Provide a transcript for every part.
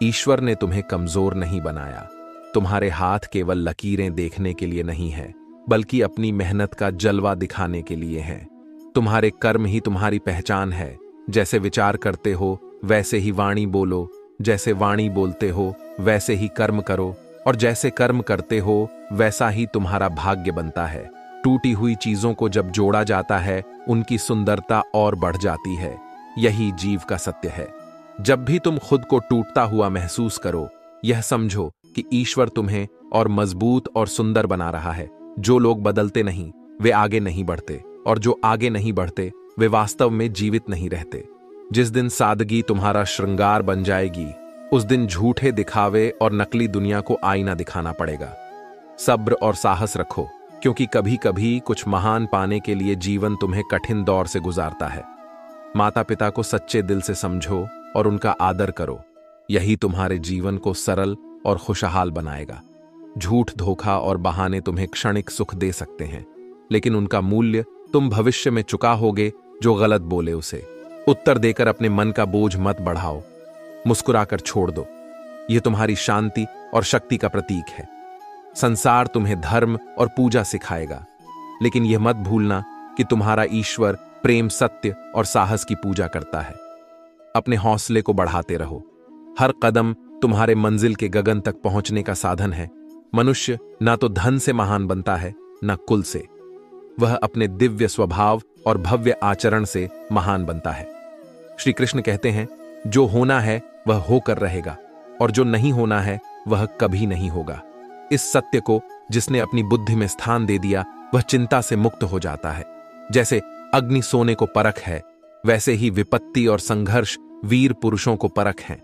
ईश्वर ने तुम्हें कमजोर नहीं बनाया। तुम्हारे हाथ केवल लकीरें देखने के लिए नहीं है, बल्कि अपनी मेहनत का जलवा दिखाने के लिए हैं। तुम्हारे कर्म ही तुम्हारी पहचान है। जैसे विचार करते हो वैसे ही वाणी बोलो, जैसे वाणी बोलते हो वैसे ही कर्म करो, और जैसे कर्म करते हो वैसा ही तुम्हारा भाग्य बनता है। टूटी हुई चीजों को जब जोड़ा जाता है, उनकी सुंदरता और बढ़ जाती है। यही जीव का सत्य है। जब भी तुम खुद को टूटता हुआ महसूस करो, यह समझो कि ईश्वर तुम्हें और मजबूत और सुंदर बना रहा है। जो लोग बदलते नहीं वे आगे नहीं बढ़ते, और जो आगे नहीं बढ़ते वे वास्तव में जीवित नहीं रहते। जिस दिन सादगी तुम्हारा श्रृंगार बन जाएगी, उस दिन झूठे दिखावे और नकली दुनिया को आईना दिखाना पड़ेगा। सब्र और साहस रखो, क्योंकि कभी कभी कुछ महान पाने के लिए जीवन तुम्हें कठिन दौर से गुजारता है। माता पिता को सच्चे दिल से समझो और उनका आदर करो। यही तुम्हारे जीवन को सरल और खुशहाल बनाएगा। झूठ, धोखा और बहाने तुम्हें क्षणिक सुख दे सकते हैं, लेकिन उनका मूल्य तुम भविष्य में चुकाओगे जो गलत बोले उसे। उत्तर देकर अपने मन का बोझ मत बढ़ाओ, मुस्कुराकर छोड़ दो। यह तुम्हारी शांति और शक्ति का प्रतीक है। संसार तुम्हें धर्म और पूजा सिखाएगा, लेकिन यह मत भूलना कि तुम्हारा ईश्वर प्रेम, सत्य और साहस की पूजा करता है। अपने हौसले को बढ़ाते रहो। हर कदम तुम्हारे मंजिल के गगन तक पहुंचने का साधन है। मनुष्य ना तो धन से महान बनता है, ना कुल से। वह अपने दिव्य स्वभाव और भव्य आचरण से महान बनता है। श्री कृष्ण कहते हैं, जो होना है वह होकर रहेगा, और जो नहीं होना है वह कभी नहीं होगा। इस सत्य को जिसने अपनी बुद्धि में स्थान दे दिया, वह चिंता से मुक्त हो जाता है। जैसे अग्नि सोने को परख है, वैसे ही विपत्ति और संघर्ष वीर पुरुषों को परख हैं।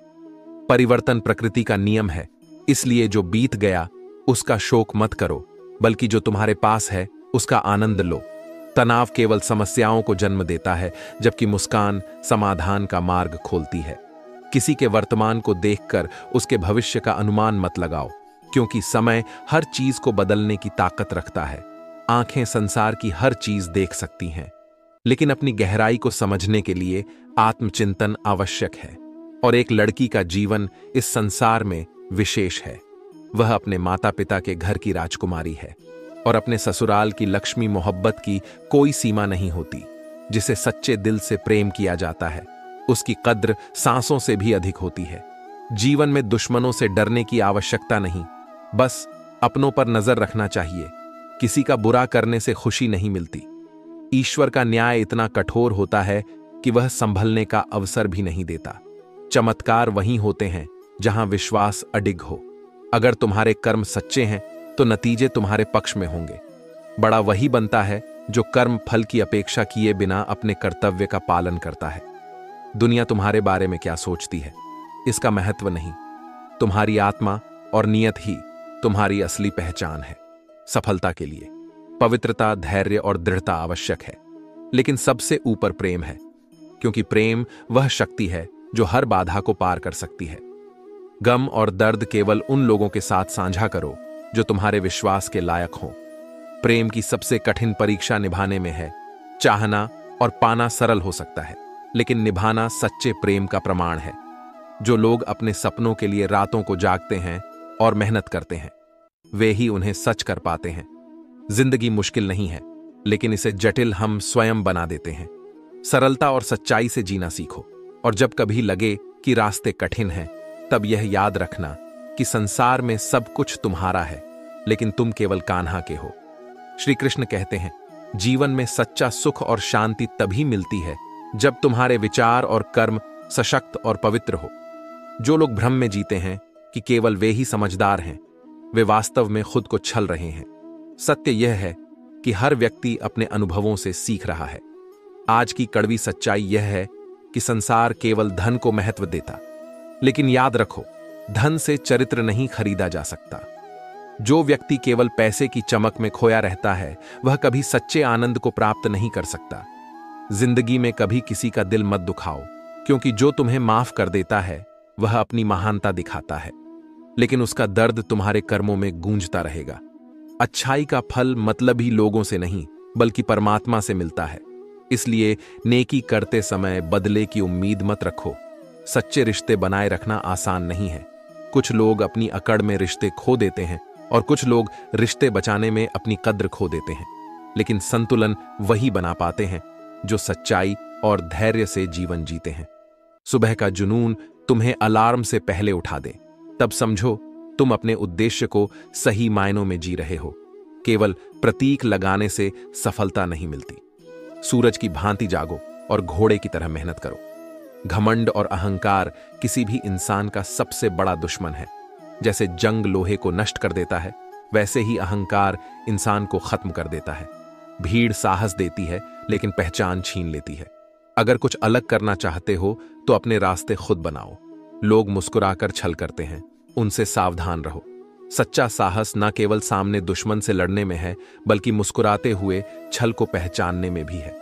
परिवर्तन प्रकृति का नियम है, इसलिए जो बीत गया उसका शोक मत करो, बल्कि जो तुम्हारे पास है उसका आनंद लो। तनाव केवल समस्याओं को जन्म देता है, जबकि मुस्कान समाधान का मार्ग खोलती है। किसी के वर्तमान को देखकर उसके भविष्य का अनुमान मत लगाओ, क्योंकि समय हर चीज को बदलने की ताकत रखता है। आंखें संसार की हर चीज देख सकती हैं, लेकिन अपनी गहराई को समझने के लिए आत्मचिंतन आवश्यक है। और एक लड़की का जीवन इस संसार में विशेष है। वह अपने माता पिता के घर की राजकुमारी है, और अपने ससुराल की लक्ष्मी। मोहब्बत की कोई सीमा नहीं होती। जिसे सच्चे दिल से प्रेम किया जाता है, उसकी कद्र सांसों से भी अधिक होती है। जीवन में दुश्मनों से डरने की आवश्यकता नहीं, बस अपनों पर नजर रखना चाहिए। किसी का बुरा करने से खुशी नहीं मिलती। ईश्वर का न्याय इतना कठोर होता है कि वह संभलने का अवसर भी नहीं देता। चमत्कार वहीं होते हैं जहां विश्वास अडिग हो। अगर तुम्हारे कर्म सच्चे हैं तो नतीजे तुम्हारे पक्ष में होंगे। बड़ा वही बनता है जो कर्म फल की अपेक्षा किए बिना अपने कर्तव्य का पालन करता है। दुनिया तुम्हारे बारे में क्या सोचती है, इसका महत्व नहीं। तुम्हारी आत्मा और नियत ही तुम्हारी असली पहचान है। सफलता के लिए पवित्रता, धैर्य और दृढ़ता आवश्यक है, लेकिन सबसे ऊपर प्रेम है, क्योंकि प्रेम वह शक्ति है जो हर बाधा को पार कर सकती है। गम और दर्द केवल उन लोगों के साथ साझा करो जो तुम्हारे विश्वास के लायक हों। प्रेम की सबसे कठिन परीक्षा निभाने में है। चाहना और पाना सरल हो सकता है, लेकिन निभाना सच्चे प्रेम का प्रमाण है। जो लोग अपने सपनों के लिए रातों को जागते हैं और मेहनत करते हैं, वे ही उन्हें सच कर पाते हैं। जिंदगी मुश्किल नहीं है, लेकिन इसे जटिल हम स्वयं बना देते हैं। सरलता और सच्चाई से जीना सीखो, और जब कभी लगे कि रास्ते कठिन हैं, तब यह याद रखना कि संसार में सब कुछ तुम्हारा है, लेकिन तुम केवल कान्हा के हो। श्री कृष्ण कहते हैं, जीवन में सच्चा सुख और शांति तभी मिलती है जब तुम्हारे विचार और कर्म सशक्त और पवित्र हो। जो लोग भ्रम में जीते हैं कि केवल वे ही समझदार हैं, वे वास्तव में खुद को छल रहे हैं। सत्य यह है कि हर व्यक्ति अपने अनुभवों से सीख रहा है। आज की कड़वी सच्चाई यह है कि संसार केवल धन को महत्व देता, लेकिन याद रखो, धन से चरित्र नहीं खरीदा जा सकता। जो व्यक्ति केवल पैसे की चमक में खोया रहता है, वह कभी सच्चे आनंद को प्राप्त नहीं कर सकता। जिंदगी में कभी किसी का दिल मत दुखाओ, क्योंकि जो तुम्हें माफ कर देता है वह अपनी महानता दिखाता है, लेकिन उसका दर्द तुम्हारे कर्मों में गूंजता रहेगा। अच्छाई का फल मतलबी लोगों से नहीं, बल्कि परमात्मा से मिलता है। इसलिए नेकी करते समय बदले की उम्मीद मत रखो। सच्चे रिश्ते बनाए रखना आसान नहीं है। कुछ लोग अपनी अकड़ में रिश्ते खो देते हैं और कुछ लोग रिश्ते बचाने में अपनी कद्र खो देते हैं। लेकिन संतुलन वही बना पाते हैं जो सच्चाई और धैर्य से जीवन जीते हैं। सुबह का जुनून तुम्हें अलार्म से पहले उठा दे, तब समझो तुम अपने उद्देश्य को सही मायनों में जी रहे हो। केवल प्रतीक लगाने से सफलता नहीं मिलती। सूरज की भांति जागो और घोड़े की तरह मेहनत करो। घमंड और अहंकार किसी भी इंसान का सबसे बड़ा दुश्मन है। जैसे जंग लोहे को नष्ट कर देता है, वैसे ही अहंकार इंसान को खत्म कर देता है। भीड़ साहस देती है लेकिन पहचान छीन लेती है। अगर कुछ अलग करना चाहते हो तो अपने रास्ते खुद बनाओ। लोग मुस्कुराकर छल करते हैं, उनसे सावधान रहो। सच्चा साहस न केवल सामने दुश्मन से लड़ने में है, बल्कि मुस्कुराते हुए छल को पहचानने में भी है।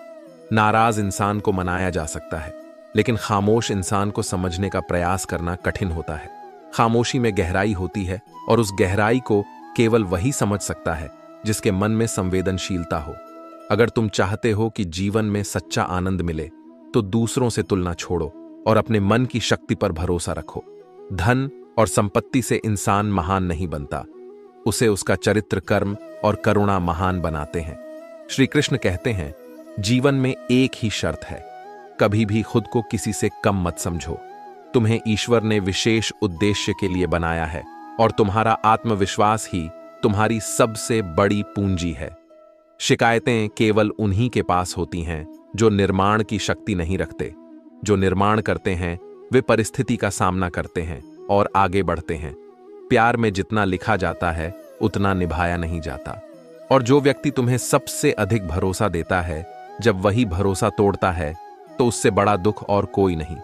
नाराज इंसान को मनाया जा सकता है, लेकिन खामोश इंसान को समझने का प्रयास करना कठिन होता है। खामोशी में गहराई होती है और उस गहराई को केवल वही समझ सकता है जिसके मन में संवेदनशीलता हो। अगर तुम चाहते हो कि जीवन में सच्चा आनंद मिले तो दूसरों से तुलना छोड़ो और अपने मन की शक्ति पर भरोसा रखो। धन और संपत्ति से इंसान महान नहीं बनता, उसे उसका चरित्र, कर्म और करुणा महान बनाते हैं। श्री कृष्ण कहते हैं, जीवन में एक ही शर्त है, कभी भी खुद को किसी से कम मत समझो। तुम्हें ईश्वर ने विशेष उद्देश्य के लिए बनाया है और तुम्हारा आत्मविश्वास ही तुम्हारी सबसे बड़ी पूंजी है। शिकायतें केवल उन्हीं के पास होती हैं जो निर्माण की शक्ति नहीं रखते। जो निर्माण करते हैं वे परिस्थिति का सामना करते हैं और आगे बढ़ते हैं। प्यार में जितना लिखा जाता है उतना निभाया नहीं जाता। और जो व्यक्ति तुम्हें सबसे अधिक भरोसा देता है, जब वही भरोसा तोड़ता है तो उससे बड़ा दुख और कोई नहीं।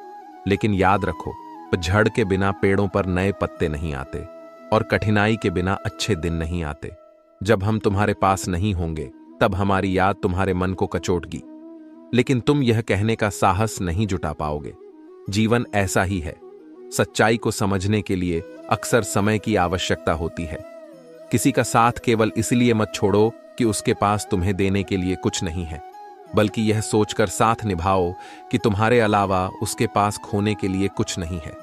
लेकिन याद रखो, झड़ के बिना पेड़ों पर नए पत्ते नहीं आते और कठिनाई के बिना अच्छे दिन नहीं आते। जब हम तुम्हारे पास नहीं होंगे तब हमारी याद तुम्हारे मन को कचोटगी, लेकिन तुम यह कहने का साहस नहीं जुटा पाओगे। जीवन ऐसा ही है। सच्चाई को समझने के लिए अक्सर समय की आवश्यकता होती है। किसी का साथ केवल इसलिए मत छोड़ो कि उसके पास तुम्हें देने के लिए कुछ नहीं है, बल्कि यह सोचकर साथ निभाओ कि तुम्हारे अलावा उसके पास खोने के लिए कुछ नहीं है।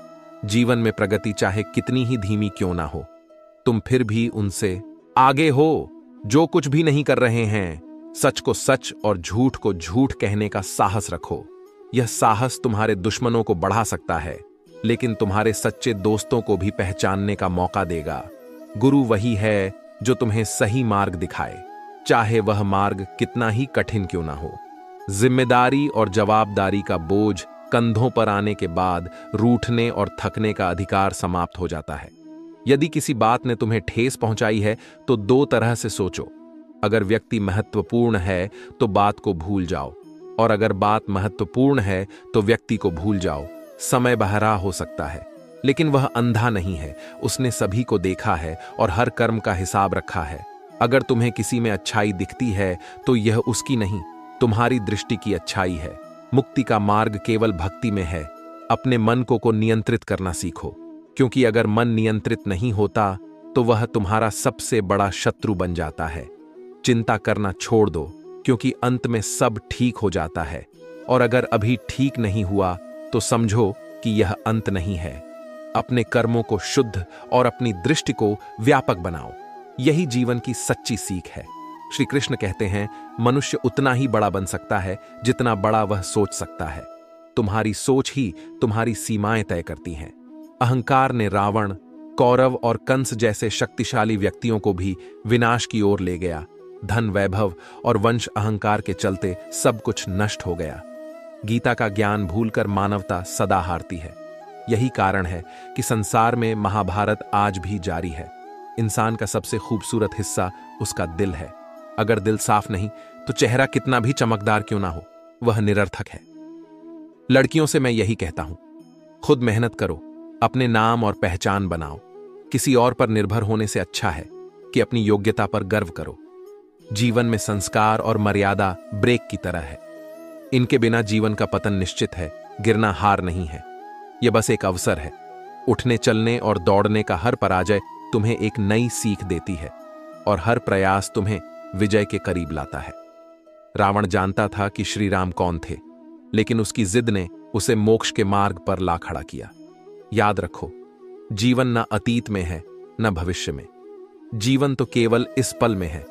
जीवन में प्रगति चाहे कितनी ही धीमी क्यों ना हो, तुम फिर भी उनसे आगे हो जो कुछ भी नहीं कर रहे हैं। सच को सच और झूठ को झूठ कहने का साहस रखो। यह साहस तुम्हारे दुश्मनों को बढ़ा सकता है, लेकिन तुम्हारे सच्चे दोस्तों को भी पहचानने का मौका देगा। गुरु वही है जो तुम्हें सही मार्ग दिखाए, चाहे वह मार्ग कितना ही कठिन क्यों ना हो। जिम्मेदारी और जवाबदारी का बोझ कंधों पर आने के बाद रूठने और थकने का अधिकार समाप्त हो जाता है। यदि किसी बात ने तुम्हें ठेस पहुंचाई है तो दो तरह से सोचो। अगर व्यक्ति महत्वपूर्ण है तो बात को भूल जाओ, और अगर बात महत्वपूर्ण है तो व्यक्ति को भूल जाओ। समय बहरा हो सकता है, लेकिन वह अंधा नहीं है। उसने सभी को देखा है और हर कर्म का हिसाब रखा है। अगर तुम्हें किसी में अच्छाई दिखती है तो यह उसकी नहीं, तुम्हारी दृष्टि की अच्छाई है। मुक्ति का मार्ग केवल भक्ति में है। अपने मन को नियंत्रित करना सीखो, क्योंकि अगर मन नियंत्रित नहीं होता तो वह तुम्हारा सबसे बड़ा शत्रु बन जाता है। चिंता करना छोड़ दो, क्योंकि अंत में सब ठीक हो जाता है। और अगर अभी ठीक नहीं हुआ तो समझो कि यह अंत नहीं है। अपने कर्मों को शुद्ध और अपनी दृष्टि को व्यापक बनाओ। यही जीवन की सच्ची सीख है। श्री कृष्ण कहते हैं, मनुष्य उतना ही बड़ा बन सकता है जितना बड़ा वह सोच सकता है। तुम्हारी सोच ही तुम्हारी सीमाएं तय करती हैं। अहंकार ने रावण, कौरव और कंस जैसे शक्तिशाली व्यक्तियों को भी विनाश की ओर ले गया। धन, वैभव और वंश अहंकार के चलते सब कुछ नष्ट हो गया। गीता का ज्ञान भूलकर मानवता सदा हारती है। यही कारण है कि संसार में महाभारत आज भी जारी है। इंसान का सबसे खूबसूरत हिस्सा उसका दिल है। अगर दिल साफ नहीं तो चेहरा कितना भी चमकदार क्यों ना हो, वह निरर्थक है। लड़कियों से मैं यही कहता हूं, खुद मेहनत करो, अपने नाम और पहचान बनाओ। किसी और पर निर्भर होने से अच्छा है कि अपनी योग्यता पर गर्व करो। जीवन में संस्कार और मर्यादा ब्रेक की तरह है। इनके बिना जीवन का पतन निश्चित है। गिरना हार नहीं है, यह बस एक अवसर है। उठने, चलने और दौड़ने का हर पराजय तुम्हें एक नई सीख देती है और हर प्रयास तुम्हें विजय के करीब लाता है। रावण जानता था कि श्री राम कौन थे, लेकिन उसकी जिद ने उसे मोक्ष के मार्ग पर ला खड़ा किया। याद रखो, जीवन न अतीत में है न भविष्य में, जीवन तो केवल इस पल में है।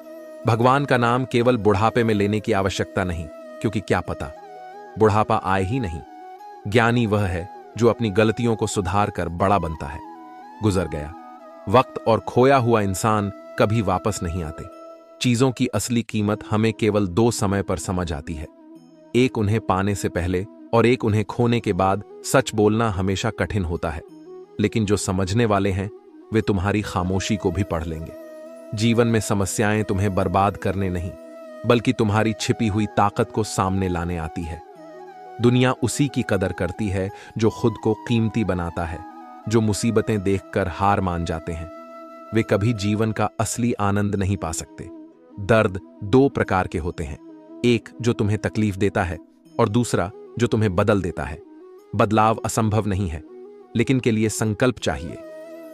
भगवान का नाम केवल बुढ़ापे में लेने की आवश्यकता नहीं, क्योंकि क्या पता बुढ़ापा आए ही नहीं। ज्ञानी वह है जो अपनी गलतियों को सुधार कर बड़ा बनता है। गुजर गया वक्त और खोया हुआ इंसान कभी वापस नहीं आते। चीजों की असली कीमत हमें केवल दो समय पर समझ आती है, एक उन्हें पाने से पहले और एक उन्हें खोने के बाद। सच बोलना हमेशा कठिन होता है, लेकिन जो समझने वाले हैं वे तुम्हारी खामोशी को भी पढ़ लेंगे। जीवन में समस्याएं तुम्हें बर्बाद करने नहीं, बल्कि तुम्हारी छिपी हुई ताकत को सामने लाने आती है। दुनिया उसी की कदर करती है जो खुद को कीमती बनाता है, जो मुसीबतें देखकर हार मान जाते हैं। वे कभी जीवन का असली आनंद नहीं पा सकते। दर्द दो प्रकार के होते हैं, एक जो तुम्हें तकलीफ देता है और दूसरा जो तुम्हें बदल देता है। बदलाव असंभव नहीं है, लेकिन के लिए संकल्प चाहिए।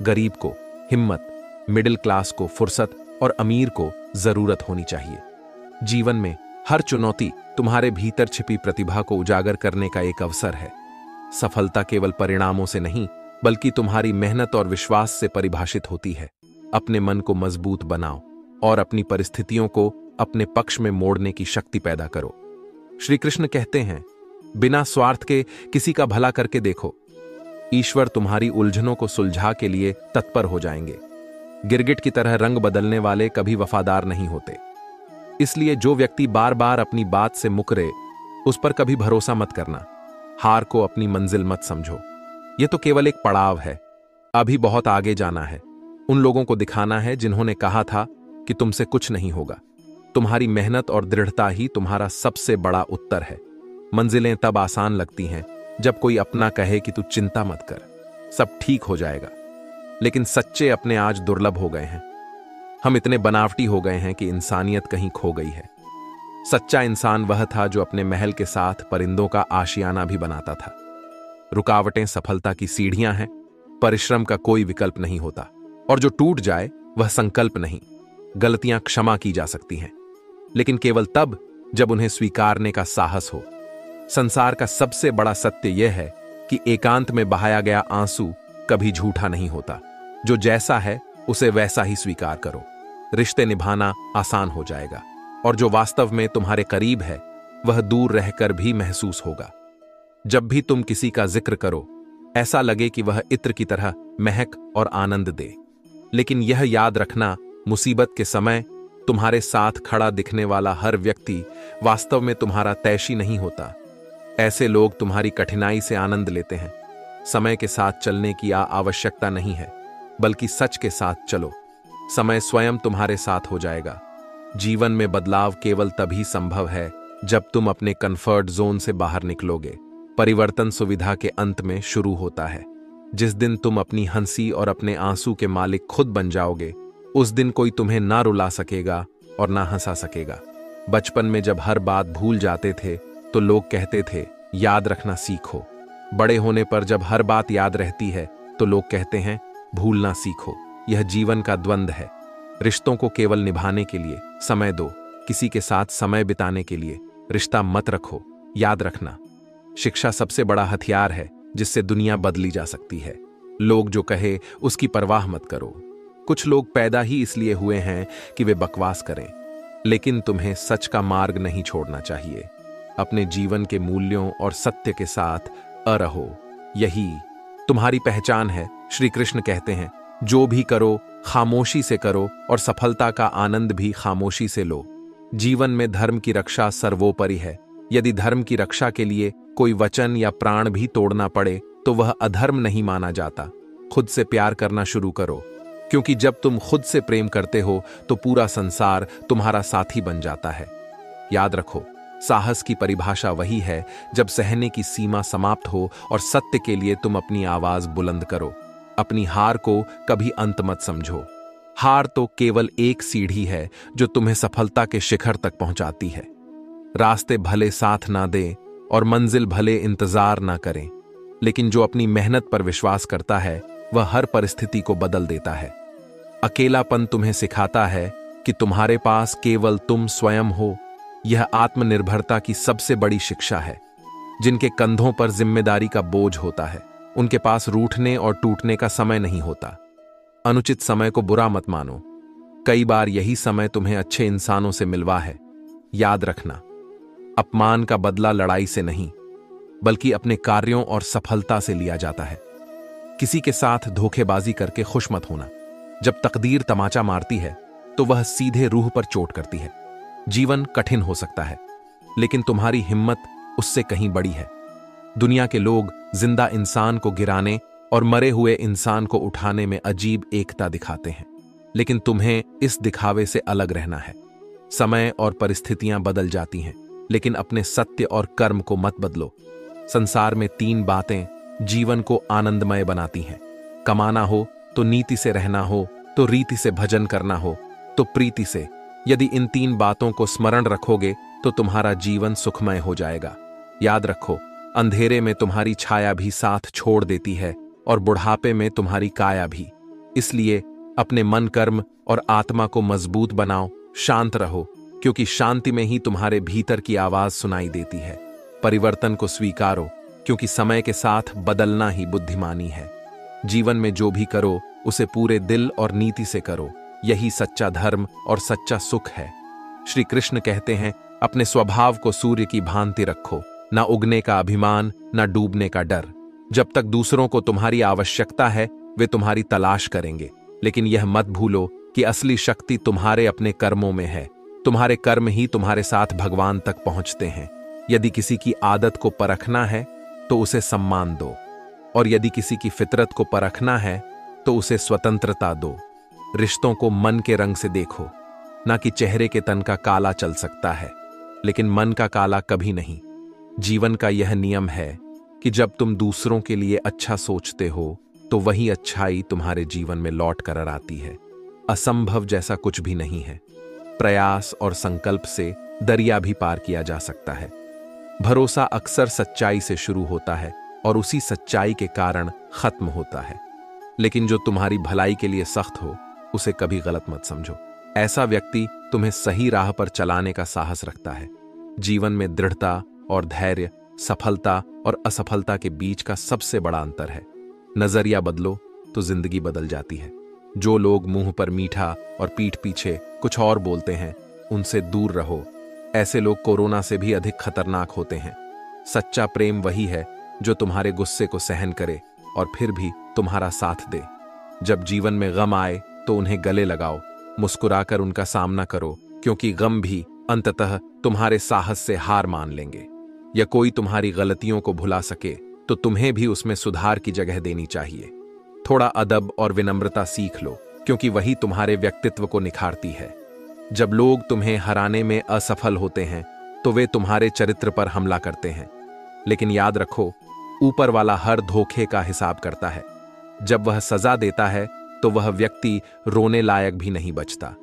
गरीब को हिम्मत, मिडिल क्लास को फुर्सत और अमीर को जरूरत होनी चाहिए। जीवन में हर चुनौती तुम्हारे भीतर छिपी प्रतिभा को उजागर करने का एक अवसर है। सफलता केवल परिणामों से नहीं, बल्कि तुम्हारी मेहनत और विश्वास से परिभाषित होती है। अपने मन को मजबूत बनाओ और अपनी परिस्थितियों को अपने पक्ष में मोड़ने की शक्ति पैदा करो। श्री कृष्ण कहते हैं, बिना स्वार्थ के किसी का भला करके देखो, ईश्वर तुम्हारी उलझनों को सुलझा के लिए तत्पर हो जाएंगे। गिरगिट की तरह रंग बदलने वाले कभी वफादार नहीं होते। इसलिए जो व्यक्ति बार बार अपनी बात से मुकरे, उस पर कभी भरोसा मत करना। हार को अपनी मंजिल मत समझो, यह तो केवल एक पड़ाव है। अभी बहुत आगे जाना है। उन लोगों को दिखाना है जिन्होंने कहा था कि तुमसे कुछ नहीं होगा। तुम्हारी मेहनत और दृढ़ता ही तुम्हारा सबसे बड़ा उत्तर है। मंजिलें तब आसान लगती हैं जब कोई अपना कहे कि तू चिंता मत कर, सब ठीक हो जाएगा। लेकिन सच्चे अपने आज दुर्लभ हो गए हैं। हम इतने बनावटी हो गए हैं कि इंसानियत कहीं खो गई है। सच्चा इंसान वह था जो अपने महल के साथ परिंदों का आशियाना भी बनाता था। रुकावटें सफलता की सीढ़ियां हैं, परिश्रम का कोई विकल्प नहीं होता। और जो टूट जाए वह संकल्प नहीं। गलतियां क्षमा की जा सकती हैं, लेकिन केवल तब जब उन्हें स्वीकारने का साहस हो। संसार का सबसे बड़ा सत्य यह है कि एकांत में बहाया गया आंसू कभी झूठा नहीं होता। जो जैसा है उसे वैसा ही स्वीकार करो। रिश्ते निभाना आसान हो जाएगा, और जो वास्तव में तुम्हारे करीब है वह दूर रहकर भी महसूस होगा। जब भी तुम किसी का जिक्र करो, ऐसा लगे कि वह इत्र की तरह महक और आनंद दे। लेकिन यह याद रखना, मुसीबत के समय तुम्हारे साथ खड़ा दिखने वाला हर व्यक्ति वास्तव में तुम्हारा तैशी नहीं होता। ऐसे लोग तुम्हारी कठिनाई से आनंद लेते हैं। समय के साथ चलने की आवश्यकता नहीं है, बल्कि सच के साथ चलो। समय स्वयं तुम्हारे साथ हो जाएगा। जीवन में बदलाव केवल तभी संभव है जब तुम अपने कंफर्ट जोन से बाहर निकलोगे। परिवर्तन सुविधा के अंत में शुरू होता है। जिस दिन तुम अपनी हंसी और अपने आंसू के मालिक खुद बन जाओगे, उस दिन कोई तुम्हें ना रुला सकेगा और ना हंसा सकेगा। बचपन में जब हर बात भूल जाते थे तो लोग कहते थे याद रखना सीखो। बड़े होने पर जब हर बात याद रहती है तो लोग कहते हैं भूलना सीखो। यह जीवन का द्वंद है। रिश्तों को केवल निभाने के लिए समय दो, किसी के साथ समय बिताने के लिए रिश्ता मत रखो। याद रखना, शिक्षा सबसे बड़ा हथियार है जिससे दुनिया बदली जा सकती है। लोग जो कहे उसकी परवाह मत करो। कुछ लोग पैदा ही इसलिए हुए हैं कि वे बकवास करें, लेकिन तुम्हें सच का मार्ग नहीं छोड़ना चाहिए। अपने जीवन के मूल्यों और सत्य के साथ रहो, यही तुम्हारी पहचान है। श्री कृष्ण कहते हैं, जो भी करो खामोशी से करो और सफलता का आनंद भी खामोशी से लो। जीवन में धर्म की रक्षा सर्वोपरि है। यदि धर्म की रक्षा के लिए कोई वचन या प्राण भी तोड़ना पड़े तो वह अधर्म नहीं माना जाता। खुद से प्यार करना शुरू करो, क्योंकि जब तुम खुद से प्रेम करते हो तो पूरा संसार तुम्हारा साथी बन जाता है। याद रखो, साहस की परिभाषा वही है जब सहने की सीमा समाप्त हो और सत्य के लिए तुम अपनी आवाज बुलंद करो। अपनी हार को कभी अंत मत समझो। हार तो केवल एक सीढ़ी है जो तुम्हें सफलता के शिखर तक पहुंचाती है। रास्ते भले साथ ना दें और मंजिल भले इंतजार ना करें, लेकिन जो अपनी मेहनत पर विश्वास करता है वह हर परिस्थिति को बदल देता है। अकेलापन तुम्हें सिखाता है कि तुम्हारे पास केवल तुम स्वयं हो। यह आत्मनिर्भरता की सबसे बड़ी शिक्षा है। जिनके कंधों पर जिम्मेदारी का बोझ होता है, उनके पास रूठने और टूटने का समय नहीं होता। अनुचित समय को बुरा मत मानो। कई बार यही समय तुम्हें अच्छे इंसानों से मिलवा है। याद रखना, अपमान का बदला लड़ाई से नहीं, बल्कि अपने कार्यों और सफलता से लिया जाता है। किसी के साथ धोखेबाजी करके खुश मत होना। जब तकदीर तमाचा मारती है तो वह सीधे रूह पर चोट करती है। जीवन कठिन हो सकता है, लेकिन तुम्हारी हिम्मत उससे कहीं बड़ी है। दुनिया के लोग जिंदा इंसान को गिराने और मरे हुए इंसान को उठाने में अजीब एकता दिखाते हैं, लेकिन तुम्हें इस दिखावे से अलग रहना है। समय और परिस्थितियां बदल जाती हैं, लेकिन अपने सत्य और कर्म को मत बदलो। संसार में 3 बातें जीवन को आनंदमय बनाती हैं। कमाना हो तो नीति से रहना हो, तो रीति से भजन करना हो तो प्रीति से। यदि इन 3 बातों को स्मरण रखोगे तो तुम्हारा जीवन सुखमय हो जाएगा। याद रखो, अंधेरे में तुम्हारी छाया भी साथ छोड़ देती है और बुढ़ापे में तुम्हारी काया भी। इसलिए अपने मन, कर्म और आत्मा को मजबूत बनाओ। शांत रहो, क्योंकि शांति में ही तुम्हारे भीतर की आवाज सुनाई देती है। परिवर्तन को स्वीकारो, क्योंकि समय के साथ बदलना ही बुद्धिमानी है। जीवन में जो भी करो उसे पूरे दिल और नीति से करो। यही सच्चा धर्म और सच्चा सुख है। श्री कृष्ण कहते हैं, अपने स्वभाव को सूर्य की भांति रखो, ना उगने का अभिमान, ना डूबने का डर। जब तक दूसरों को तुम्हारी आवश्यकता है, वे तुम्हारी तलाश करेंगे, लेकिन यह मत भूलो कि असली शक्ति तुम्हारे अपने कर्मों में है। तुम्हारे कर्म ही तुम्हारे साथ भगवान तक पहुंचते हैं। यदि किसी की आदत को परखना है तो उसे सम्मान दो, और यदि किसी की फितरत को परखना है तो उसे स्वतंत्रता दो। रिश्तों को मन के रंग से देखो, ना कि चेहरे के तन का काला चल सकता है, लेकिन मन का काला कभी नहीं। जीवन का यह नियम है कि जब तुम दूसरों के लिए अच्छा सोचते हो तो वही अच्छाई तुम्हारे जीवन में लौट कर आती है। असंभव जैसा कुछ भी नहीं है। प्रयास और संकल्प से दरिया भी पार किया जा सकता है। भरोसा अक्सर सच्चाई से शुरू होता है और उसी सच्चाई के कारण खत्म होता है। लेकिन जो तुम्हारी भलाई के लिए सख्त हो, उसे कभी गलत मत समझो। ऐसा व्यक्ति तुम्हें सही राह पर चलाने का साहस रखता है। जीवन में दृढ़ता और धैर्य, सफलता और असफलता के बीच का सबसे बड़ा अंतर है। नजरिया बदलो तो जिंदगी बदल जाती है। जो लोग मुंह पर मीठा और पीठ पीछे कुछ और बोलते हैं, उनसे दूर रहो। ऐसे लोग कोरोना से भी अधिक खतरनाक होते हैं। सच्चा प्रेम वही है जो तुम्हारे गुस्से को सहन करे और फिर भी तुम्हारा साथ दे। जब जीवन में गम आए तो उन्हें गले लगाओ, मुस्कुराकर उनका सामना करो, क्योंकि गम भी अंततः तुम्हारे साहस से हार मान लेंगे। या कोई तुम्हारी गलतियों को भुला सके तो तुम्हें भी उसमें सुधार की जगह देनी चाहिए। थोड़ा अदब और विनम्रता सीख लो, क्योंकि वही तुम्हारे व्यक्तित्व को निखारती है। जब लोग तुम्हें हराने में असफल होते हैं तो वे तुम्हारे चरित्र पर हमला करते हैं, लेकिन याद रखो, ऊपर वाला हर धोखे का हिसाब करता है। जब वह सजा देता है तो वह व्यक्ति रोने लायक भी नहीं बचता।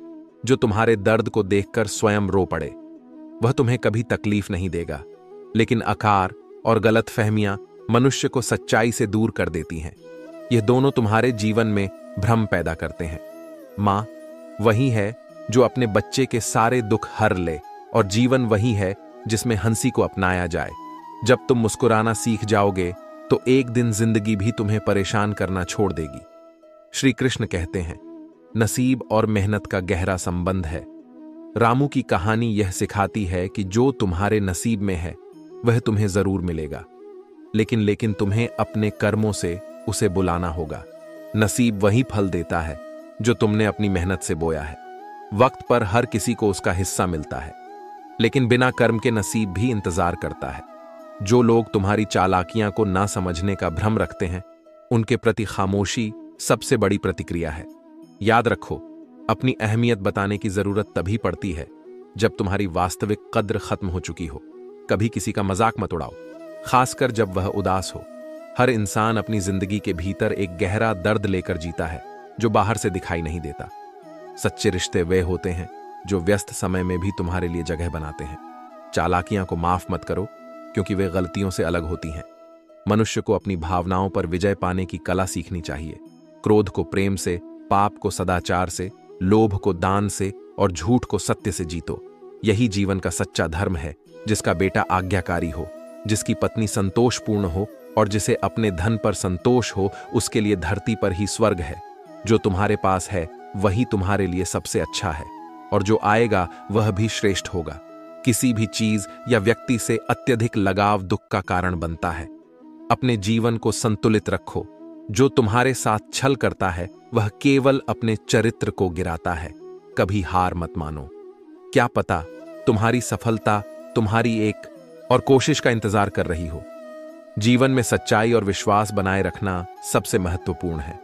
जो तुम्हारे दर्द को देखकर स्वयं रो पड़े, वह तुम्हें कभी तकलीफ नहीं देगा, लेकिन आकार और गलतफहमियां मनुष्य को सच्चाई से दूर कर देती हैं। यह दोनों तुम्हारे जीवन में भ्रम पैदा करते हैं। मां वही है जो अपने बच्चे के सारे दुख हर ले, और जीवन वही है जिसमें हंसी को अपनाया जाए। जब तुम मुस्कुराना सीख जाओगे तो एक दिन जिंदगी भी तुम्हें परेशान करना छोड़ देगी। श्री कृष्ण कहते हैं, नसीब और मेहनत का गहरा संबंध है। रामू की कहानी यह सिखाती है कि जो तुम्हारे नसीब में है वह तुम्हें जरूर मिलेगा, लेकिन तुम्हें अपने कर्मों से उसे बुलाना होगा। नसीब वही फल देता है जो तुमने अपनी मेहनत से बोया है। वक्त पर हर किसी को उसका हिस्सा मिलता है, लेकिन बिना कर्म के नसीब भी इंतजार करता है। जो लोग तुम्हारी चालाकियां को ना समझने का भ्रम रखते हैं, उनके प्रति खामोशी सबसे बड़ी प्रतिक्रिया है। याद रखो, अपनी अहमियत बताने की जरूरत तभी पड़ती है जब तुम्हारी वास्तविक कद्र खत्म हो चुकी हो। कभी किसी का मजाक मत उड़ाओ, खासकर जब वह उदास हो। हर इंसान अपनी जिंदगी के भीतर एक गहरा दर्द लेकर जीता है जो बाहर से दिखाई नहीं देता। सच्चे रिश्ते वे होते हैं जो व्यस्त समय में भी तुम्हारे लिए जगह बनाते हैं। चालाकियां को माफ मत करो, क्योंकि वे गलतियों से अलग होती हैं। मनुष्य को अपनी भावनाओं पर विजय पाने की कला सीखनी चाहिए। क्रोध को प्रेम से, पाप को सदाचार से, लोभ को दान से और झूठ को सत्य से जीतो। यही जीवन का सच्चा धर्म है, जिसका बेटा आज्ञाकारी हो। जिसकी पत्नी संतोषपूर्ण हो और जिसे अपने धन पर संतोष हो, उसके लिए धरती पर ही स्वर्ग है। जो तुम्हारे पास है वही तुम्हारे लिए सबसे अच्छा है, और जो आएगा वह भी श्रेष्ठ होगा। किसी भी चीज या व्यक्ति से अत्यधिक लगाव दुख का कारण बनता है। अपने जीवन को संतुलित रखो। जो तुम्हारे साथ छल करता है वह केवल अपने चरित्र को गिराता है। कभी हार मत मानो। क्या पता तुम्हारी सफलता तुम्हारी एक और कोशिश का इंतजार कर रही हो। जीवन में सच्चाई और विश्वास बनाए रखना सबसे महत्वपूर्ण है।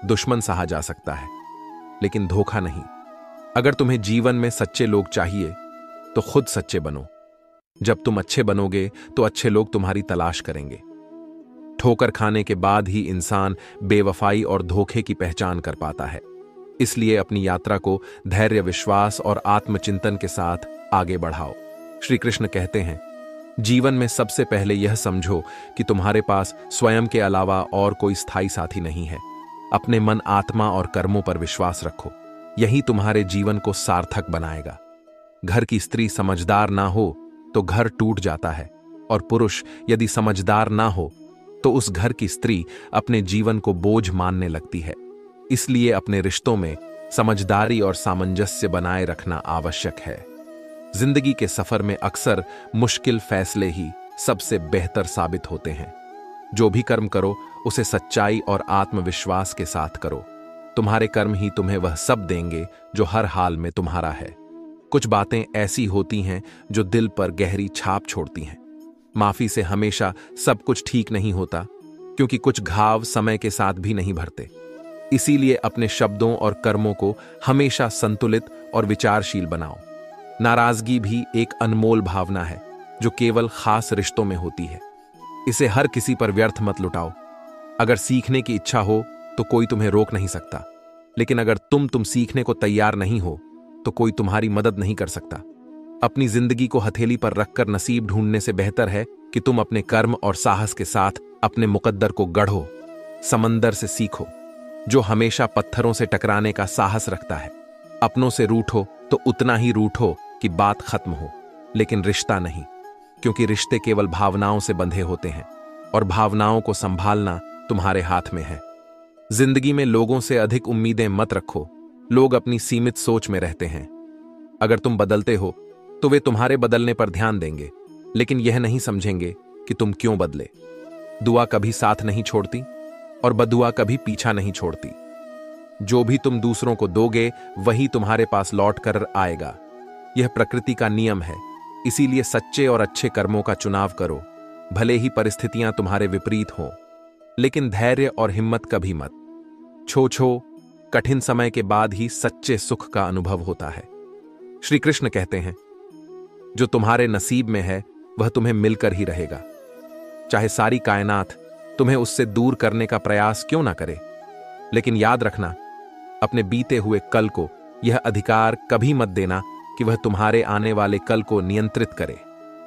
दुश्मन सहा जा सकता है, लेकिन धोखा नहीं। अगर तुम्हें जीवन में सच्चे लोग चाहिए तो खुद सच्चे बनो। जब तुम अच्छे बनोगे तो अच्छे लोग तुम्हारी तलाश करेंगे। ठोकर खाने के बाद ही इंसान बेवफाई और धोखे की पहचान कर पाता है। इसलिए अपनी यात्रा को धैर्य, विश्वास और आत्मचिंतन के साथ आगे बढ़ाओ। श्री कृष्ण कहते हैं, जीवन में सबसे पहले यह समझो कि तुम्हारे पास स्वयं के अलावा और कोई स्थायी साथी नहीं है। अपने मन, आत्मा और कर्मों पर विश्वास रखो। यही तुम्हारे जीवन को सार्थक बनाएगा। घर की स्त्री समझदार ना हो तो घर टूट जाता है, और पुरुष यदि समझदार ना हो तो उस घर की स्त्री अपने जीवन को बोझ मानने लगती है। इसलिए अपने रिश्तों में समझदारी और सामंजस्य बनाए रखना आवश्यक है। जिंदगी के सफर में अक्सर मुश्किल फैसले ही सबसे बेहतर साबित होते हैं। जो भी कर्म करो उसे सच्चाई और आत्मविश्वास के साथ करो। तुम्हारे कर्म ही तुम्हें वह सब देंगे जो हर हाल में तुम्हारा है। कुछ बातें ऐसी होती हैं जो दिल पर गहरी छाप छोड़ती हैं। माफी से हमेशा सब कुछ ठीक नहीं होता, क्योंकि कुछ घाव समय के साथ भी नहीं भरते। इसीलिए अपने शब्दों और कर्मों को हमेशा संतुलित और विचारशील बनाओ। नाराजगी भी एक अनमोल भावना है जो केवल खास रिश्तों में होती है। इसे हर किसी पर व्यर्थ मत लुटाओ। अगर सीखने की इच्छा हो तो कोई तुम्हें रोक नहीं सकता, लेकिन अगर तुम सीखने को तैयार नहीं हो तो कोई तुम्हारी मदद नहीं कर सकता। अपनी जिंदगी को हथेली पर रखकर नसीब ढूंढने से बेहतर है कि तुम अपने कर्म और साहस के साथ अपने मुकद्दर को गढ़ो। समंदर से सीखो, जो हमेशा पत्थरों से टकराने का साहस रखता है। अपनों से रूठो तो उतना ही रूठो कि बात खत्म हो, लेकिन रिश्ता नहीं, क्योंकि रिश्ते केवल भावनाओं से बंधे होते हैं और भावनाओं को संभालना तुम्हारे हाथ में है। जिंदगी में लोगों से अधिक उम्मीदें मत रखो। लोग अपनी सीमित सोच में रहते हैं। अगर तुम बदलते हो तो वे तुम्हारे बदलने पर ध्यान देंगे, लेकिन यह नहीं समझेंगे कि तुम क्यों बदले। दुआ कभी साथ नहीं छोड़ती और बदुआ कभी पीछा नहीं छोड़ती। जो भी तुम दूसरों को दोगे वही तुम्हारे पास लौट कर आएगा। यह प्रकृति का नियम है। इसीलिए सच्चे और अच्छे कर्मों का चुनाव करो, भले ही परिस्थितियां तुम्हारे विपरीत हों। लेकिन धैर्य और हिम्मत कभी मत छो। कठिन समय के बाद ही सच्चे सुख का अनुभव होता है। श्री कृष्ण कहते हैं, जो तुम्हारे नसीब में है वह तुम्हें मिलकर ही रहेगा, चाहे सारी कायनात तुम्हें उससे दूर करने का प्रयास क्यों ना करे। लेकिन याद रखना, अपने बीते हुए कल को यह अधिकार कभी मत देना कि वह तुम्हारे आने वाले कल को नियंत्रित करे।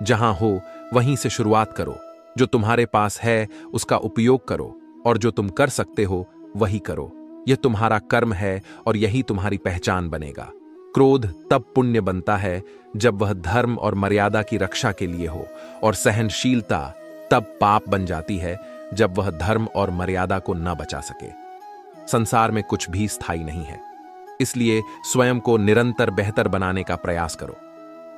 जहां हो वहीं से शुरुआत करो। जो तुम्हारे पास है उसका उपयोग करो, और जो तुम कर सकते हो वही करो। यह तुम्हारा कर्म है और यही तुम्हारी पहचान बनेगा। क्रोध तब पुण्य बनता है जब वह धर्म और मर्यादा की रक्षा के लिए हो, और सहनशीलता तब पाप बन जाती है जब वह धर्म और मर्यादा को न बचा सके। संसार में कुछ भी स्थायी नहीं है, इसलिए स्वयं को निरंतर बेहतर बनाने का प्रयास करो।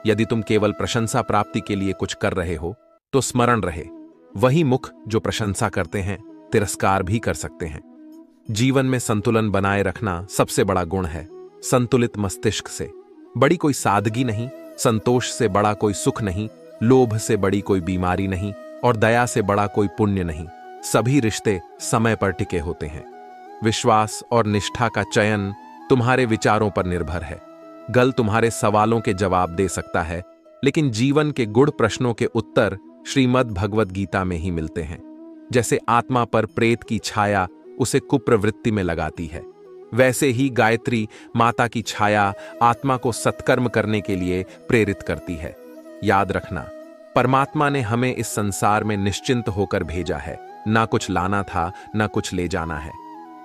यदि तुम केवल प्रशंसा प्राप्ति के लिए कुछ कर रहे हो तो स्मरण रहे, वही मुख जो प्रशंसा करते हैं तिरस्कार भी कर सकते हैं। जीवन में संतुलन बनाए रखना सबसे बड़ा गुण है। संतुलित मस्तिष्क से बड़ी कोई सादगी नहीं, संतोष से बड़ा कोई सुख नहीं, लोभ से बड़ी कोई बीमारी नहीं, और दया से बड़ा कोई पुण्य नहीं। सभी रिश्ते समय पर टिके होते हैं। विश्वास और निष्ठा का चयन तुम्हारे विचारों पर निर्भर है। गल तुम्हारे सवालों के जवाब दे सकता है, लेकिन जीवन के गूढ़ प्रश्नों के उत्तर श्रीमद् भगवद गीता में ही मिलते हैं। जैसे आत्मा पर प्रेत की छाया उसे कुप्रवृत्ति में लगाती है, वैसे ही गायत्री माता की छाया आत्मा को सत्कर्म करने के लिए प्रेरित करती है। याद रखना, परमात्मा ने हमें इस संसार में निश्चिंत होकर भेजा है। ना कुछ लाना था, ना कुछ ले जाना है।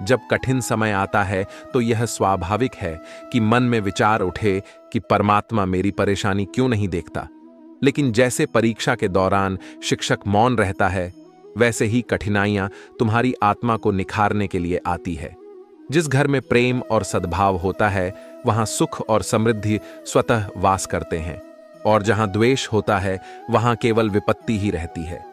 जब कठिन समय आता है तो यह स्वाभाविक है कि मन में विचार उठे कि परमात्मा मेरी परेशानी क्यों नहीं देखता। लेकिन जैसे परीक्षा के दौरान शिक्षक मौन रहता है, वैसे ही कठिनाइयां तुम्हारी आत्मा को निखारने के लिए आती है। जिस घर में प्रेम और सद्भाव होता है, वहां सुख और समृद्धि स्वतः वास करते हैं, और जहां द्वेष होता है, वहां केवल विपत्ति ही रहती है।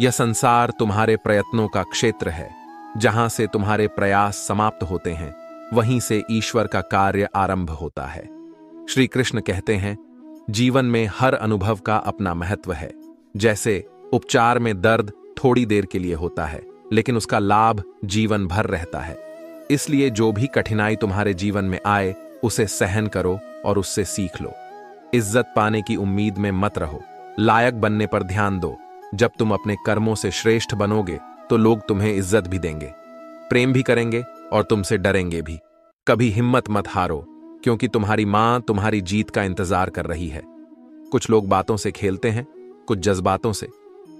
यह संसार तुम्हारे प्रयत्नों का क्षेत्र है। जहां से तुम्हारे प्रयास समाप्त होते हैं, वहीं से ईश्वर का कार्य आरंभ होता है। श्री कृष्ण कहते हैं, जीवन में हर अनुभव का अपना महत्व है। जैसे उपचार में दर्द थोड़ी देर के लिए होता है, लेकिन उसका लाभ जीवन भर रहता है। इसलिए जो भी कठिनाई तुम्हारे जीवन में आए, उसे सहन करो और उससे सीख लो। इज्जत पाने की उम्मीद में मत रहो, लायक बनने पर ध्यान दो। जब तुम अपने कर्मों से श्रेष्ठ बनोगे, तो लोग तुम्हें इज्जत भी देंगे, प्रेम भी करेंगे और तुमसे डरेंगे भी। कभी हिम्मत मत हारो, क्योंकि तुम्हारी मां तुम्हारी जीत का इंतजार कर रही है। कुछ लोग बातों से खेलते हैं, कुछ जज्बातों से,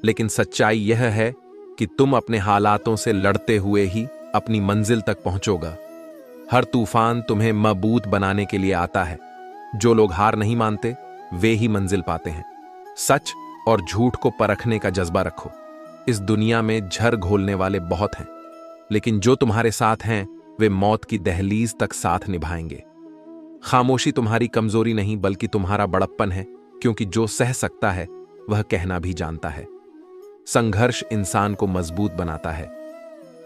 लेकिन सच्चाई यह है कि तुम अपने हालातों से लड़ते हुए ही अपनी मंजिल तक पहुंचोगा। हर तूफान तुम्हें मजबूत बनाने के लिए आता है। जो लोग हार नहीं मानते, वे ही मंजिल पाते हैं। सच और झूठ को परखने का जज्बा रखो। इस दुनिया में झर घोलने वाले बहुत हैं, लेकिन जो तुम्हारे साथ हैं, वे मौत की दहलीज तक साथ निभाएंगे। खामोशी तुम्हारी कमजोरी नहीं, बल्कि तुम्हारा बड़प्पन है, क्योंकि जो सह सकता है, वह कहना भी जानता है। संघर्ष इंसान को मजबूत बनाता है।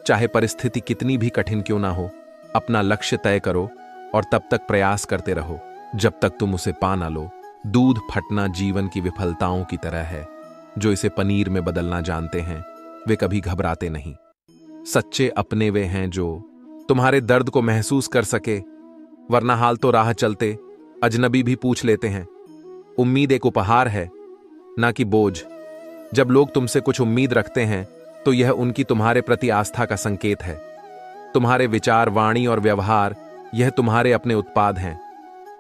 चाहे परिस्थिति कितनी भी कठिन क्यों ना हो, अपना लक्ष्य तय करो और तब तक प्रयास करते रहो जब तक तुम उसे पा ना लो। दूध फटना जीवन की विफलताओं की तरह है। जो इसे पनीर में बदलना जानते हैं, वे कभी घबराते नहीं। सच्चे अपने वे हैं जो तुम्हारे दर्द को महसूस कर सके, वरना हाल तो राह चलते अजनबी भी पूछ लेते हैं। उम्मीद एक उपहार है, ना कि बोझ। जब लोग तुमसे कुछ उम्मीद रखते हैं, तो यह उनकी तुम्हारे प्रति आस्था का संकेत है। तुम्हारे विचार, वाणी और व्यवहार, यह तुम्हारे अपने उत्पाद हैं।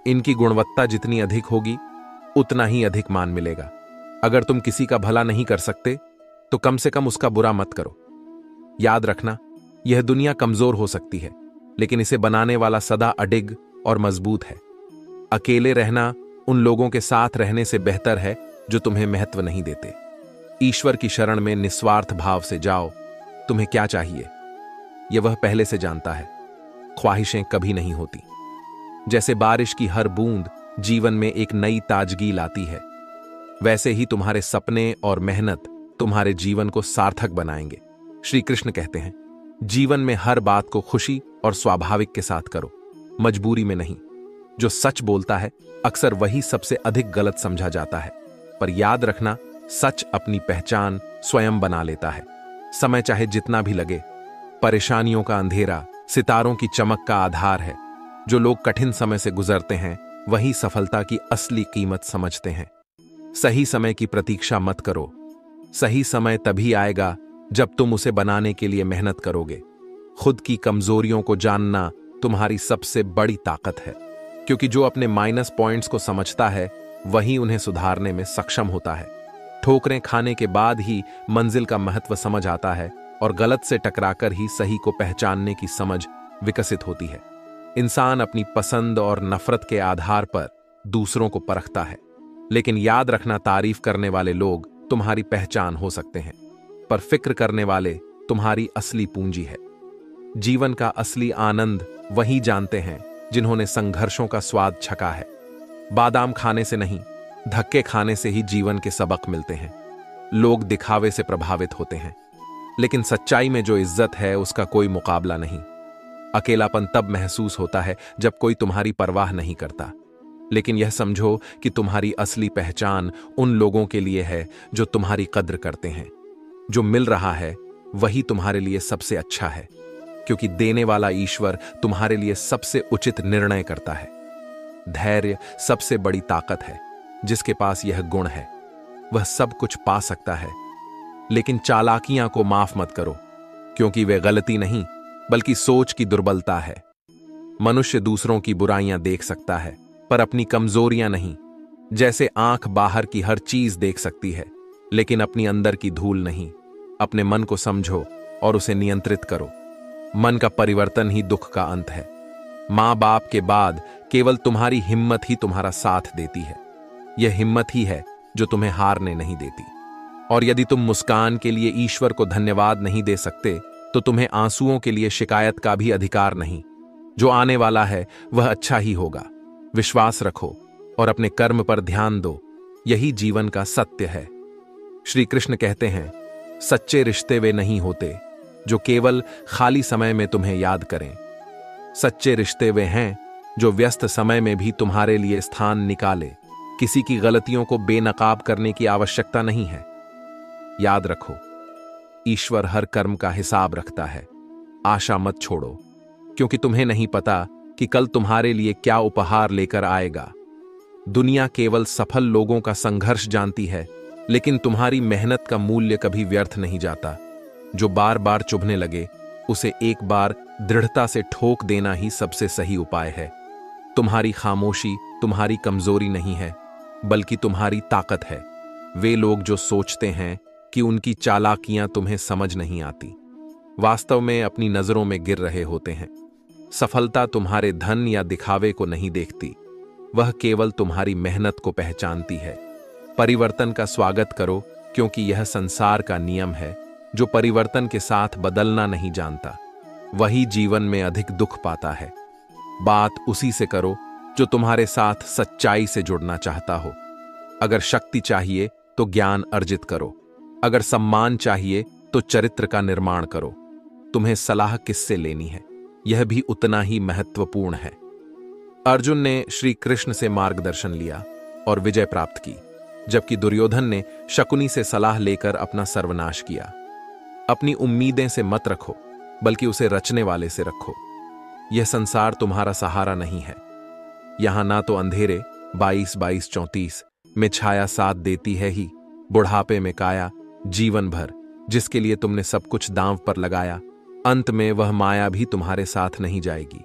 इनकी गुणवत्ता जितनी अधिक होगी, उतना ही अधिक मान मिलेगा। अगर तुम किसी का भला नहीं कर सकते, तो कम से कम उसका बुरा मत करो। याद रखना, यह दुनिया कमजोर हो सकती है, लेकिन इसे बनाने वाला सदा अडिग और मजबूत है। अकेले रहना उन लोगों के साथ रहने से बेहतर है जो तुम्हें महत्व नहीं देते। ईश्वर की शरण में निस्वार्थ भाव से जाओ। तुम्हें क्या चाहिए, यह वह पहले से जानता है। ख्वाहिशें कभी नहीं होती। जैसे बारिश की हर बूंद जीवन में एक नई ताजगी लाती है, वैसे ही तुम्हारे सपने और मेहनत तुम्हारे जीवन को सार्थक बनाएंगे। श्री कृष्ण कहते हैं, जीवन में हर बात को खुशी और स्वाभाविक के साथ करो, मजबूरी में नहीं। जो सच बोलता है, अक्सर वही सबसे अधिक गलत समझा जाता है। पर याद रखना, सच अपनी पहचान स्वयं बना लेता है। समय चाहे जितना भी लगे, परेशानियों का अंधेरा सितारों की चमक का आधार है। जो लोग कठिन समय से गुजरते हैं, वही सफलता की असली कीमत समझते हैं। सही समय की प्रतीक्षा मत करो। सही समय तभी आएगा जब तुम उसे बनाने के लिए मेहनत करोगे। खुद की कमजोरियों को जानना तुम्हारी सबसे बड़ी ताकत है, क्योंकि जो अपने माइनस पॉइंट्स को समझता है, वही उन्हें सुधारने में सक्षम होता है। ठोकरें खाने के बाद ही मंजिल का महत्व समझ आता है, और गलत से टकराकर ही सही को पहचानने की समझ विकसित होती है। इंसान अपनी पसंद और नफरत के आधार पर दूसरों को परखता है, लेकिन याद रखना, तारीफ करने वाले लोग तुम्हारी पहचान हो सकते हैं, पर फिक्र करने वाले तुम्हारी असली पूंजी है। जीवन का असली आनंद वही जानते हैं जिन्होंने संघर्षों का स्वाद छका है। बादाम खाने से नहीं, धक्के खाने से ही जीवन के सबक मिलते हैं। लोग दिखावे से प्रभावित होते हैं, लेकिन सच्चाई में जो इज्जत है, उसका कोई मुकाबला नहीं। अकेलापन तब महसूस होता है जब कोई तुम्हारी परवाह नहीं करता, लेकिन यह समझो कि तुम्हारी असली पहचान उन लोगों के लिए है जो तुम्हारी कद्र करते हैं। जो मिल रहा है, वही तुम्हारे लिए सबसे अच्छा है, क्योंकि देने वाला ईश्वर तुम्हारे लिए सबसे उचित निर्णय करता है। धैर्य सबसे बड़ी ताकत है। जिसके पास यह गुण है, वह सब कुछ पा सकता है। लेकिन चालाकियां को माफ मत करो, क्योंकि वे गलती नहीं, बल्कि सोच की दुर्बलता है। मनुष्य दूसरों की बुराइयां देख सकता है, पर अपनी कमजोरियां नहीं। जैसे आंख बाहर की हर चीज देख सकती है, लेकिन अपनी अंदर की धूल नहीं। अपने मन को समझो और उसे नियंत्रित करो। मन का परिवर्तन ही दुख का अंत है। मां बाप के बाद केवल तुम्हारी हिम्मत ही तुम्हारा साथ देती है। यह हिम्मत ही है जो तुम्हें हारने नहीं देती। और यदि तुम मुस्कान के लिए ईश्वर को धन्यवाद नहीं दे सकते, तो तुम्हें आंसुओं के लिए शिकायत का भी अधिकार नहीं। जो आने वाला है वह अच्छा ही होगा। विश्वास रखो और अपने कर्म पर ध्यान दो, यही जीवन का सत्य है। श्री कृष्ण कहते हैं, सच्चे रिश्ते वे नहीं होते जो केवल खाली समय में तुम्हें याद करें। सच्चे रिश्ते वे हैं जो व्यस्त समय में भी तुम्हारे लिए स्थान निकाले। किसी की गलतियों को बेनकाब करने की आवश्यकता नहीं है। याद रखो, ईश्वर हर कर्म का हिसाब रखता है। आशा मत छोड़ो, क्योंकि तुम्हें नहीं पता कि कल तुम्हारे लिए क्या उपहार लेकर आएगा। दुनिया केवल सफल लोगों का संघर्ष जानती है, लेकिन तुम्हारी मेहनत का मूल्य कभी व्यर्थ नहीं जाता। जो बार बार चुभने लगे, उसे एक बार दृढ़ता से ठोक देना ही सबसे सही उपाय है। तुम्हारी खामोशी तुम्हारी कमजोरी नहीं है, बल्कि तुम्हारी ताकत है। वे लोग जो सोचते हैं कि उनकी चालाकियां तुम्हें समझ नहीं आती, वास्तव में अपनी नजरों में गिर रहे होते हैं। सफलता तुम्हारे धन या दिखावे को नहीं देखती, वह केवल तुम्हारी मेहनत को पहचानती है। परिवर्तन का स्वागत करो, क्योंकि यह संसार का नियम है। जो परिवर्तन के साथ बदलना नहीं जानता, वही जीवन में अधिक दुख पाता है। बात उसी से करो जो तुम्हारे साथ सच्चाई से जुड़ना चाहता हो। अगर शक्ति चाहिए तो ज्ञान अर्जित करो, अगर सम्मान चाहिए तो चरित्र का निर्माण करो। तुम्हें सलाह किससे लेनी है, यह भी उतना ही महत्वपूर्ण है। अर्जुन ने श्री कृष्ण से मार्गदर्शन लिया और विजय प्राप्त की, जबकि दुर्योधन ने शकुनी से सलाह लेकर अपना सर्वनाश किया। अपनी उम्मीदें से मत रखो, बल्कि उसे रचने वाले से रखो। यह संसार तुम्हारा सहारा नहीं है। यहां ना तो अंधेरे 22-22-34 में छाया साथ देती है ही, बुढ़ापे में काया, जीवन भर जिसके लिए तुमने सब कुछ दांव पर लगाया, अंत में वह माया भी तुम्हारे साथ नहीं जाएगी।